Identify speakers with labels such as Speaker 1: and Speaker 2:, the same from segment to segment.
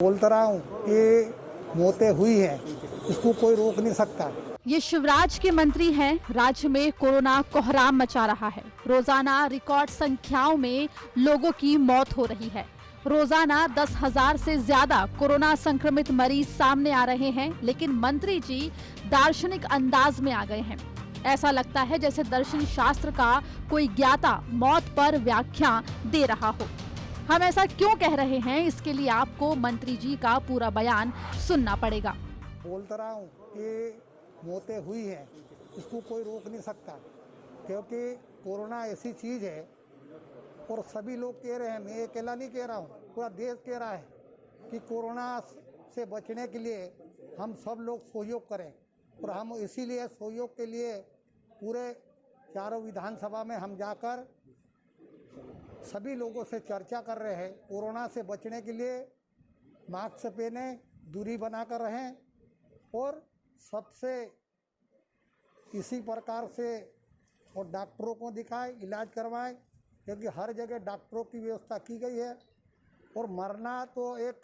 Speaker 1: बोलता रहा हूँ कि मौतें हुई हैं, इसको कोई रोक नहीं सकता।
Speaker 2: ये शिवराज के मंत्री हैं। राज्य में कोरोना कोहराम मचा रहा है। रोजाना रिकॉर्ड संख्याओं में लोगों की मौत हो रही है। रोजाना 10,000 से ज्यादा कोरोना संक्रमित मरीज सामने आ रहे हैं, लेकिन मंत्री जी दार्शनिक अंदाज में आ गए हैं। ऐसा लगता है जैसे दर्शन शास्त्र का कोई ज्ञाता मौत पर व्याख्या दे रहा हो। हम ऐसा क्यों कह रहे हैं, इसके लिए आपको मंत्री जी का पूरा बयान सुनना पड़ेगा।
Speaker 1: बोलता रहा हूँ कि मौतें हुई हैं, इसको कोई रोक नहीं सकता, क्योंकि कोरोना ऐसी चीज़ है और सभी लोग कह रहे हैं, मैं अकेला नहीं कह रहा हूँ, पूरा देश कह रहा है कि कोरोना से बचने के लिए हम सब लोग सहयोग करें। और हम इसीलिए सहयोग के लिए पूरे चारों विधानसभा में हम जाकर सभी लोगों से चर्चा कर रहे हैं। कोरोना से बचने के लिए मास्क पहने, दूरी बनाकर रहें और सबसे इसी प्रकार से और डॉक्टरों को दिखाएं, इलाज करवाएं, क्योंकि हर जगह डॉक्टरों की व्यवस्था की गई है। और मरना तो एक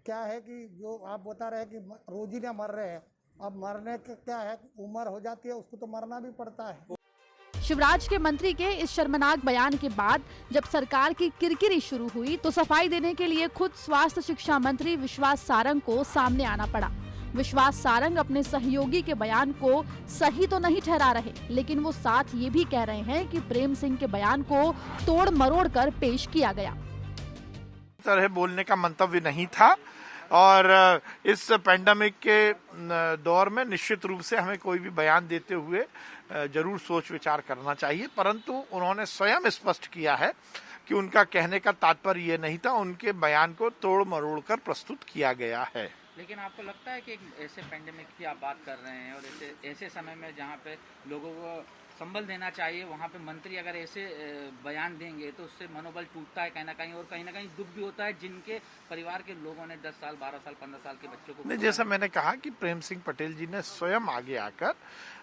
Speaker 1: क्या है कि जो आप बता रहे हैं कि रोज ही ना मर रहे हैं, अब मरने का क्या है, उम्र हो जाती है, उसको तो मरना भी पड़ता है।
Speaker 2: शिवराज के मंत्री के इस शर्मनाक बयान के बाद जब सरकार की किरकिरी शुरू हुई तो सफाई देने के लिए खुद स्वास्थ्य शिक्षा मंत्री विश्वास सारंग को सामने आना पड़ा। विश्वास सारंग अपने सहयोगी के बयान को सही तो नहीं ठहरा रहे, लेकिन वो साथ ये भी कह रहे हैं कि प्रेम सिंह के बयान को तोड़ मरोड़ कर पेश किया गया।
Speaker 3: तरह बोलने का मंतव्य नहीं था और इस पेंडेमिक के दौर में निश्चित रूप से हमें कोई भी बयान देते हुए जरूर सोच विचार करना चाहिए, परंतु उन्होंने स्वयं स्पष्ट किया है कि उनका कहने का तात्पर्य ये नहीं था, उनके बयान को तोड़ मरोड़ कर प्रस्तुत किया गया है।
Speaker 4: लेकिन आपको लगता है कि एक ऐसे पेंडेमिक की आप बात कर रहे हैं और ऐसे समय में जहाँ पे लोगों को संबल देना चाहिए, वहाँ पे मंत्री अगर ऐसे बयान देंगे तो उससे मनोबल टूटता है कहीं ना कहीं दुख भी होता है जिनके परिवार के लोगों ने 10 साल 12 साल 15 साल के बच्चों को।
Speaker 3: जैसा मैंने कहा कि प्रेम सिंह पटेल जी ने स्वयं आगे आकर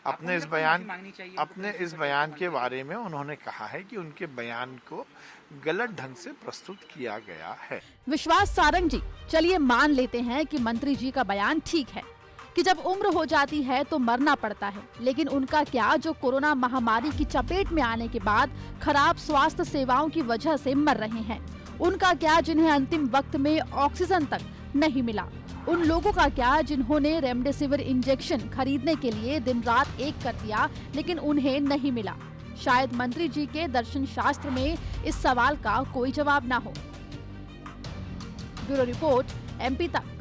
Speaker 3: अपने इस बयान के बारे में उन्होंने कहा है कि उनके बयान को गलत ढंग से प्रस्तुत किया गया है।
Speaker 2: विश्वास सारंग जी, चलिए मान लेते हैं कि मंत्री जी का बयान ठीक है कि जब उम्र हो जाती है तो मरना पड़ता है, लेकिन उनका क्या जो कोरोना महामारी की चपेट में आने के बाद खराब स्वास्थ्य सेवाओं की वजह से मर रहे हैं? उनका क्या जिन्हें अंतिम वक्त में ऑक्सीजन तक नहीं मिला? उन लोगों का क्या जिन्होंने रेमडेसिविर इंजेक्शन खरीदने के लिए दिन रात एक कर दिया लेकिन उन्हें नहीं मिला? शायद मंत्री जी के दर्शन शास्त्र में इस सवाल का कोई जवाब ना हो। ब्यूरो रिपोर्ट, MP तक।